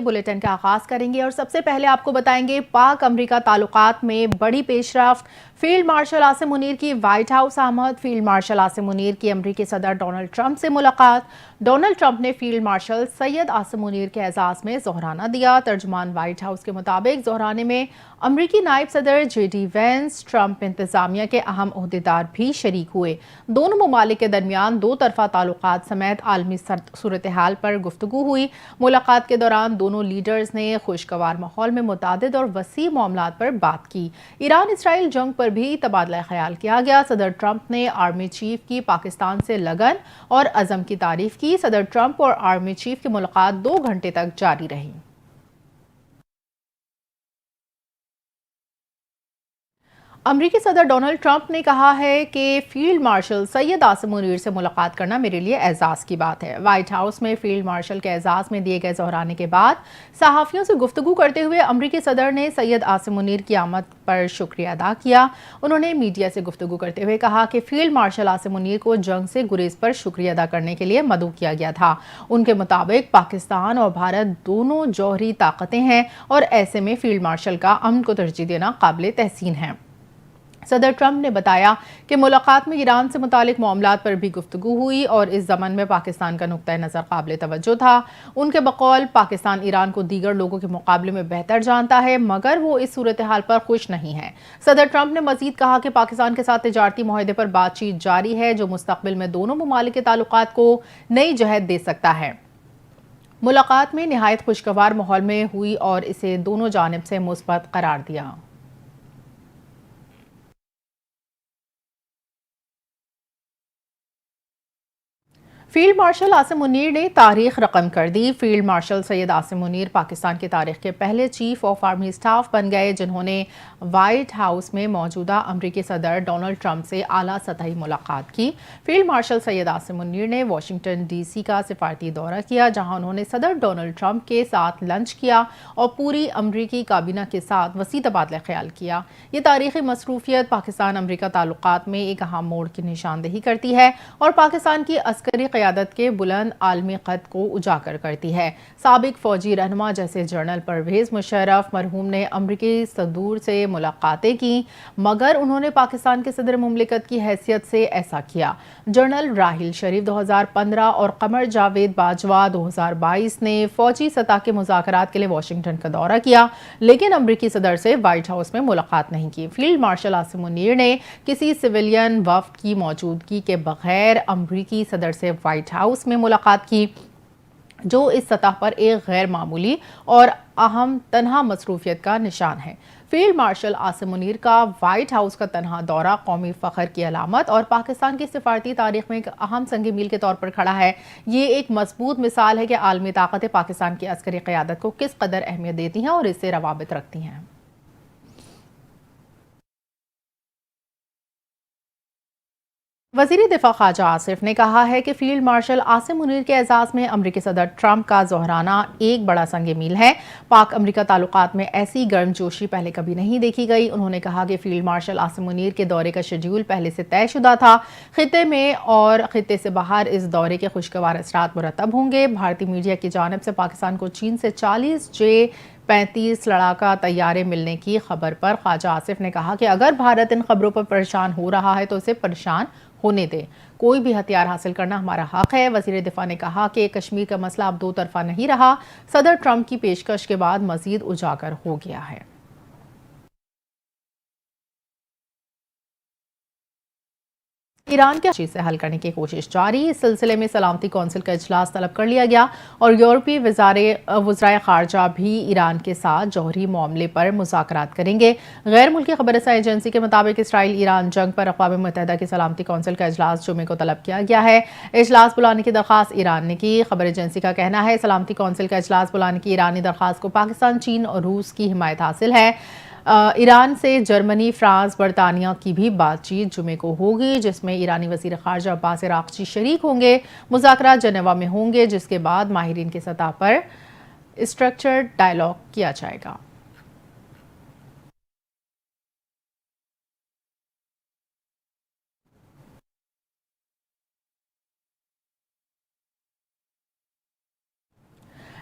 Bulletin का आगाज करेंगे और सबसे पहले आपको बताएंगे पाक अमेरिका ताल्लुकात में बड़ी पेशरफ्त। फील्ड मार्शल आसिम मुनीर की व्हाइट हाउस आमद। फील्ड मार्शल आसिम मुनीर की अमेरिकी सदर डोनाल्ड ट्रंप से मुलाकात। डोनाल्ड ट्रंप ने फील्ड मार्शल सैयद आसिम मुनीर के एजाज में जोहराना दिया। तर्जुमान व्हाइट हाउस के मुताबिक जोहराने में अमेरिकी नायब सदर JD वेंस, ट्रंप इंतजामिया के अहम ओहदेदार भी शरीक हुए। दोनों ममालिक के दरमियान दो तरफा ताल्लुकात समेत आलमी सूरत हाल पर गुफ्तगू हुई। मुलाकात के दौरान दोनों लीडर्स ने खुशगवार माहौल में मुतादिद और वसी मामलात पर बात की। ईरान इसराइल जंग पर भी तबादला ख्याल किया गया। सदर ट्रंप ने आर्मी चीफ की पाकिस्तान से लगन और अज़म की तारीफ की। सदर ट्रंप और आर्मी चीफ की मुलाकात 2 घंटे तक जारी रही। अमरीकी सदर डोनाल्ड ट्रंप ने कहा है कि फील्ड मार्शल सैयद आसिम मुनीर से मुलाकात करना मेरे लिए एजाज़ की बात है। व्हाइट हाउस में फील्ड मार्शल के एजाज़ में दिए गए जोहराने के बाद सहाफ़ियों से गुफ्तगू करते हुए अमरीकी सदर ने सैयद आसिम मुनीर की आमद पर शुक्रिया अदा किया। उन्होंने मीडिया से गुफ्तगू करते हुए कहा कि फील्ड मार्शल आसिम मुनीर को जंग से गुरेज पर शुक्रिया अदा करने के लिए मदऊ किया गया था। उनके मुताबिक पाकिस्तान और भारत दोनों जौहरी ताकतें हैं और ऐसे में फील्ड मार्शल का अमन को तरजीह देना काबिल तहसीन है। सदर ट्रंप ने बताया कि मुलाकात में ईरान से मुतालिक मामलात पर भी गुफ्तगू हुई और इस ज़मन में पाकिस्तान का नुक्ता नज़र काबिल तवज्जो था। उनके बकौल पाकिस्तान ईरान को दीगर लोगों के मुकाबले में बेहतर जानता है, मगर वो इस सूरत हाल पर खुश नहीं है। सदर ट्रंप ने मजीद कहा कि पाकिस्तान के साथ तिजारती मुआहदे पर बातचीत जारी है, जो मुस्तकबिल में दोनों ममालिक के ताल्लुकात को नई जहत दे सकता है। मुलाकात में निहायत खुशगवार माहौल में हुई और इसे दोनों जानिब से मुस्बत करार दिया। फील्ड मार्शल आसिम मुनीर ने तारीख रकम कर दी। फील्ड मार्शल सैयद आसिम मुनीर पाकिस्तान की तारीख के पहले चीफ ऑफ आर्मी स्टाफ बन गए, जिन्होंने व्हाइट हाउस में मौजूदा अमरीकी सदर डोनाल्ड ट्रंप से आला सतही मुलाकात की। फील्ड मार्शल सैयद आसिम मुनीर ने वाशिंगटन DC का सिफारती दौरा किया, जहां उन्होंने सदर डोनाल्ड ट्रंप के साथ लंच किया और पूरी अमरीकी काबीना के साथ वसी तबादला ख्याल किया। ये तारीखी मसरूफियत पाकिस्तान अमरीका ताल्लुकात में एक अहम मोड़ की निशानदेही करती है और पाकिस्तान की अस्करी क़यादत के बुलंद आलमी कद को उजागर करती है। साबिक फौजी रहनुमा जैसे जनरल परवेज मुशर्रफ मरहूम ने अमरीकी सदूर से मुलाकातें की, मगर उन्होंने पाकिस्तान के सदर मुमलिकत की हैसियत से ऐसा किया। जनरल राहिल शरीफ 2015 और कमर जावेद बाजवा 2022 ने फौजी सतह के मुज़ाकरात के लिए वाशिंगटन का दौरा किया, लेकिन अमरीकी सदर से व्हाइट हाउस में मुलाकात नहीं की। फील्ड मार्शल आसिम मुनीर ने किसी सिविलियन वफ़द की मौजूदगी के बगैर अमरीकी सदर से व्हाइट हाउस में मुलाकात की, जो इस सतह पर एक गैर मामूली और अहम तन्हा मसरूफियत का निशान है। फील्ड मार्शल आसिम मुनीर का व्हाइट हाउस का तन्हा दौरा कौमी फ़ख्र की अलामत और पाकिस्तान की सिफारती तारीख में एक अहम संग मील के तौर पर खड़ा है। ये एक मजबूत मिसाल है कि आलमी ताकतें पाकिस्तान की अस्करी क़यादत को किस कदर अहमियत देती हैं और इससे रवाबित रखती हैं। वज़ीर दिफा ख्वाजा आसिफ ने कहा है कि फील्ड मार्शल आसिम मुनीर के एजाज़ में अमरीकी सदर ट्रंप का जोहराना एक बड़ा संग मील है। पाक अमरीका ताल्लुकात में ऐसी गर्मजोशी पहले कभी नहीं देखी गई। उन्होंने कहा कि फील्ड मार्शल आसिम मुनीर के दौरे का शेड्यूल पहले से तयशुदा था। खित्ते में और खित्ते से बाहर इस दौरे के खुशगवार असरात मुरतब होंगे। भारतीय मीडिया की जानिब से पाकिस्तान को चीन से 40 J-35 लड़ाका तैयारे मिलने की खबर पर ख्वाजा आसिफ ने कहा कि अगर भारत इन खबरों पर परेशान हो रहा है तो उसे परेशान होने दे। कोई भी हथियार हासिल करना हमारा हक है। वज़ीर दिफा ने कहा कि कश्मीर का मसला अब दो तरफा नहीं रहा, सदर ट्रंप की पेशकश के बाद मजीद उजागर हो गया है। ईरान के चीज से हल करने की कोशिश जारी। इस सिलसिले में सलामती कौंसिल का इजलास तलब कर लिया गया और यूरोपीय वज़राए खारजा भी ईरान के साथ जौहरी मामले पर मुज़ाकरात करेंगे। गैर मुल्की खबरसां एजेंसी के मुताबिक इसराइल ईरान जंग पर अक़वाम मुत्तहिदा की सलामती कौंसिल का इजलास जुमे को तलब किया गया है। इजलास बुलाने की दरख्वास्त ईरान ने की। खबर एजेंसी का कहना है सलामती कौंसिल का इजलास बुलाने की ईरानी दरख्वास्त को पाकिस्तान, चीन और रूस की हिमायत हासिल है। ईरान से जर्मनी, फ्रांस, बरतानिया की भी बातचीत जुमे को होगी, जिसमें ईरानी वज़ीर ख़ारजा अब्बास अराग़ची शरीक होंगे। मुज़ाकरात जनेवा में होंगे, जिसके बाद माहिरीन की सतह पर स्ट्रक्चर्ड डायलॉग किया जाएगा।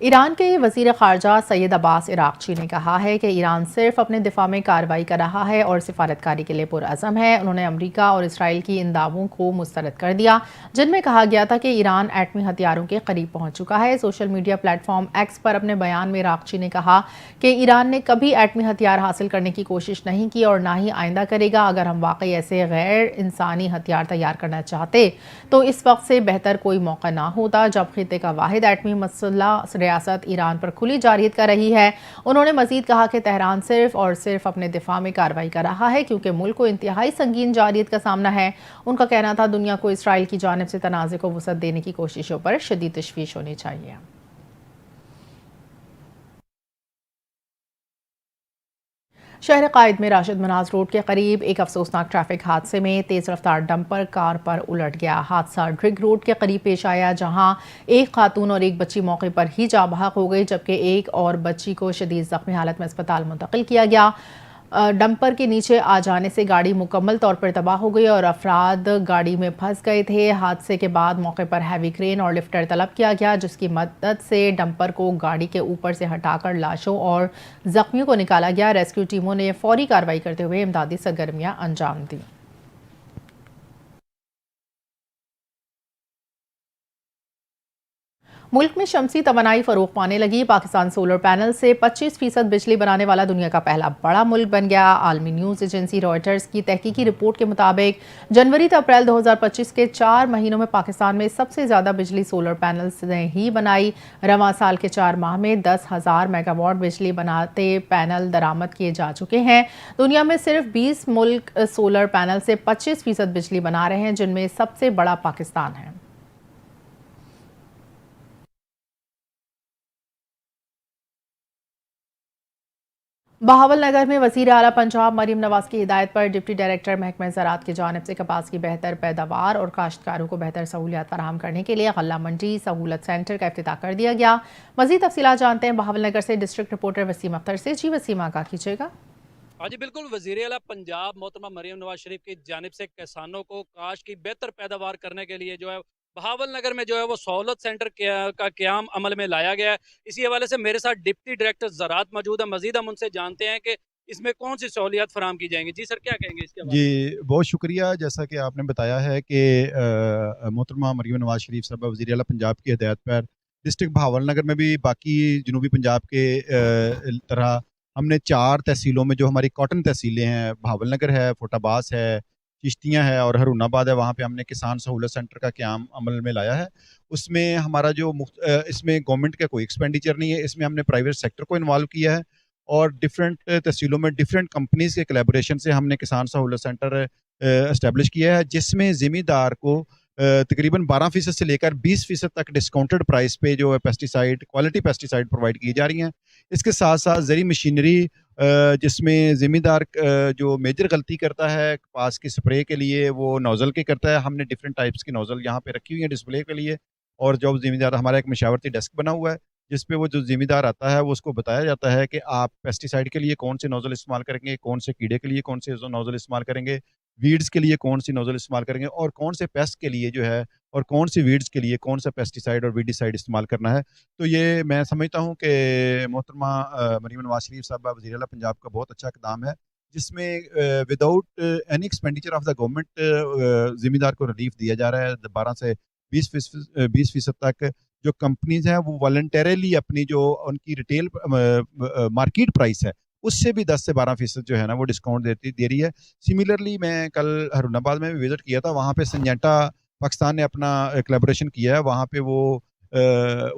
ईरान के वज़ीर ख़ारजा सैयद अब्बास इराक़ची ने कहा है कि ईरान सिर्फ अपने दिफा में कार्रवाई कर रहा है और सिफारतकारी के लिए पुरअज़म है। उन्होंने अमरीका और इसराइल की इन दावों को मुस्तरद कर दिया जिनमें कहा गया था कि ईरान एटमी हथियारों के करीब पहुंच चुका है। सोशल मीडिया प्लेटफॉर्म एक्स पर अपने बयान में इराक़ची ने कहा कि ईरान ने कभी एटमी हथियार हासिल करने की कोशिश नहीं की और ना ही आइंदा करेगा। अगर हम वाकई ऐसे गैर इंसानी हथियार तैयार करना चाहते तो इस वक्त से बेहतर कोई मौका ना होता जब खित्ते का वाहिद एटमी मसला रियासत ईरान पर खुली जारहियत कर रही है। उन्होंने मजीद कहा कि तेहरान सिर्फ और सिर्फ अपने दिफा में कार्रवाई कर रहा है क्योंकि मुल्क को इंतहाई संगीन जारहियत का सामना है। उनका कहना था दुनिया को इसराइल की जानिब से तनाज़े को वसअत देने की कोशिशों पर शदीद तशवीश होनी चाहिए। शहर कायद में राशिद मनाज रोड के करीब एक अफसोसनाक ट्रैफिक हादसे में तेज रफ्तार डंपर कार पर उलट गया। हादसा ड्रिग रोड के करीब पेश आया जहां एक खातून और एक बच्ची मौके पर ही जाँ बहक हो गई जबकि एक और बच्ची को शदीद जख्मी हालत में अस्पताल मुंतकिल किया गया। डंपर के नीचे आ जाने से गाड़ी मुकम्मल तौर पर तबाह हो गई और अफराद गाड़ी में फंस गए थे। हादसे के बाद मौके पर हैवी क्रेन और लिफ्टर तलब किया गया जिसकी मदद से डंपर को गाड़ी के ऊपर से हटाकर लाशों और जख्मियों को निकाला गया। रेस्क्यू टीमों ने फौरी कार्रवाई करते हुए इमदादी सरगर्मियां अंजाम दी। मुल्क में शमसी तवानाई फरोग पाने लगी। पाकिस्तान सोलर पैनल से 25% बिजली बनाने वाला दुनिया का पहला बड़ा मुल्क बन गया। आलमी न्यूज़ एजेंसी रॉयटर्स की तहकीकी रिपोर्ट के मुताबिक जनवरी से अप्रैल 2025 के 4 महीनों में पाकिस्तान में सबसे ज़्यादा बिजली सोलर पैनल्स ने ही बनाई। रवां साल के 4 माह में 10,000 मेगावाट बिजली बनाते पैनल दरामद किए जा चुके हैं। दुनिया में सिर्फ 20 मुल्क सोलर पैनल से 25% बिजली बना रहे हैं जिनमें सबसे बड़ा पाकिस्तान है। बहावल नगर में वज़ीर आला पंजाब मरीम नवाज की हिदायत पर डिप्टी डायरेक्टर महकमा ज़राअत की जानिब से कपास की बेहतर पैदावार और काश्तकारों को बेहतर सहूलियात फराहम करने के लिए गल्ला मंडी सहूलत सेंटर का इफ्तिताह कर दिया गया। मज़ीद तफसीलात जानते हैं बहावल नगर से डिस्ट्रिक्ट रिपोर्टर वसीम अख्तर से। जी वसीम, आगाह कीजिएगा। हाँ जी बिल्कुल, वज़ीर आला पंजाब मोहतरमा मरीम नवाज शरीफ की जानिब से किसानों को काश की बेहतर पैदावार करने के लिए जो है बहावल नगर में जो है वो सहूलत सेंटर का क़याम अमल में लाया गया है। इसी हवाले से मेरे साथ डिप्टी डायरेक्टर ज़राअत मौजूद है। मजीद हम उनसे जानते हैं कि इसमें कौन सी सहूलियात फराहम की जाएंगी। जी सर, क्या कहेंगे इसके हवाले से? जी, बहुत शुक्रिया। जैसा कि आपने बताया है कि मोहतरमा मरीम नवाज शरीफ साहब वज़ीर आला पंजाब की हिदायत पर डिस्ट्रिक्ट बहावल नगर में भी बाकी जनूबी पंजाब के तरह हमने 4 तहसीलों में जो हमारी कॉटन तहसीलें हैं, बहावल नगर है, फोटाबास है, चिश्तियाँ है और हरुनाबाद है, वहाँ पे हमने किसान सहूलत सेंटर का क़याम अमल में लाया है। उसमें हमारा जो इसमें गवर्नमेंट का कोई एक्सपेंडिचर नहीं है, इसमें हमने प्राइवेट सेक्टर को इन्वॉल्व किया है और डिफरेंट तहसीलों में डिफरेंट कंपनीज़ के कोलैबोरेशन से हमने किसान सहूलत सेंटर एस्टेब्लिश किया है जिसमें ज़मींदार को तकरीबन 12% से लेकर 20% तक डिस्काउंटेड प्राइस पे जो है पेस्टिसाइड क्वालिटी पेस्टिसाइड प्रोवाइड की जा रही हैं। इसके साथ साथ ज़री मशीनरी जिसमें ज़मींदार जो मेजर गलती करता है कपास की स्प्रे के लिए वो नोज़ल की करता है। हमने डिफरेंट टाइप्स की नोज़ल यहाँ पे रखी हुई है डिस्प्ले के लिए और जब ज़मींदार हमारा एक मशावरती डेस्क बना हुआ है जिस पे वो जो ज़िम्मेदार आता है वो उसको बताया जाता है कि आप पेस्टिसाइड के लिए कौन से नोज़ल इस्तेमाल करेंगे, कौन से कीड़े के लिए कौन से नोज़ल इस्तेमाल करेंगे, वीड्स के लिए कौन सी नोज़ल इस्तेमाल करेंगे और कौन से पेस्ट के लिए जो है और कौन सी वीड्स के लिए कौन सा पेस्टिसाइड और वीडिसाइड इस्तेमाल करना है। तो ये मैं समझता हूँ कि मोहतरमा मरीम नवाज शरीफ साहबा वज़ीर आला पंजाब का बहुत अच्छा इक़दाम है जिसमें without any expenditure of the government ज़िम्मेदार को रिलीफ दिया जा रहा है 12 से 20% तक। जो कंपनीज हैं वो वॉलंटरली अपनी जो उनकी रिटेल मार्केट प्राइस है उससे भी 10 से 12% जो है ना वो डिस्काउंट दे रही है। सिमिलरली मैं कल हरुनाबाद में भी विजिट किया था, वहाँ पे संजेंटा पाकिस्तान ने अपना कोलैबोरेशन किया है। वहाँ पे वो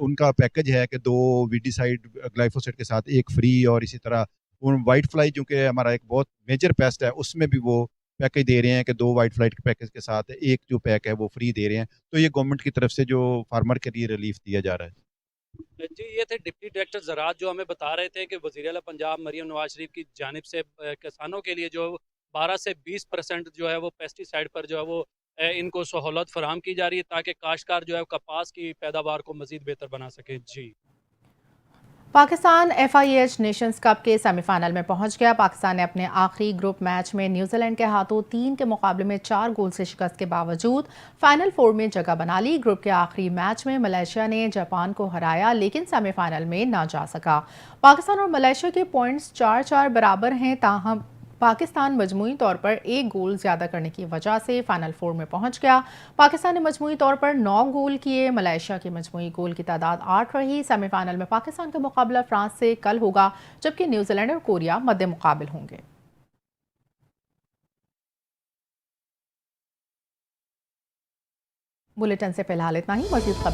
उनका पैकेज है कि 2 वीडिसाइड ग्लाइफोसेट के साथ एक फ्री और इसी तरह वाइट फ्लाई जो कि हमारा एक बहुत मेजर पेस्ट है उसमें भी वो पैकेज दे रहे हैं कि 2 वाइट फ्लाइट के पैकेज के साथ एक जो पैक है वो फ्री दे रहे हैं। तो ये गवर्नमेंट की तरफ से जो फार्मर के लिए रिलीफ दिया जा रहा है। जी, ये थे डिप्टी डायरेक्टर ज़राअत जो हमें बता रहे थे कि वज़ीर आला पंजाब मरीम नवाज शरीफ की जानिब से किसानों के लिए जो 12 से 20% जो है वो पेस्टिसाइड पर जो है वो इनको सहूलत फराहम की जा रही है ताकि काश्तकार जो है कपास की पैदावार को मज़ीद बेहतर बना सके। जी। पाकिस्तान FIH नेशंस कप के सेमीफाइनल में पहुंच गया। पाकिस्तान ने अपने आखिरी ग्रुप मैच में न्यूजीलैंड के हाथों 3 के मुकाबले में 4 गोल से शिकस्त के बावजूद फाइनल 4 में जगह बना ली। ग्रुप के आखिरी मैच में मलेशिया ने जापान को हराया लेकिन सेमीफाइनल में ना जा सका। पाकिस्तान और मलेशिया के पॉइंट्स 4-4 बराबर हैं, ताहम पाकिस्तान मजमूई तौर पर एक गोल ज़्यादा करने की वजह से फाइनल 4 में पहुंच गया। पाकिस्तान ने मजमूई तौर पर 9 गोल किए, मलेशिया की मजमूई गोल की तादाद 8 रही। सेमीफाइनल में पाकिस्तान का मुकाबला फ्रांस से कल होगा, जबकि न्यूजीलैंड और कोरिया मद्दे मुकाबिल होंगे। बुलेटिन से फिलहाल इतना ही। मज़ीद खबरें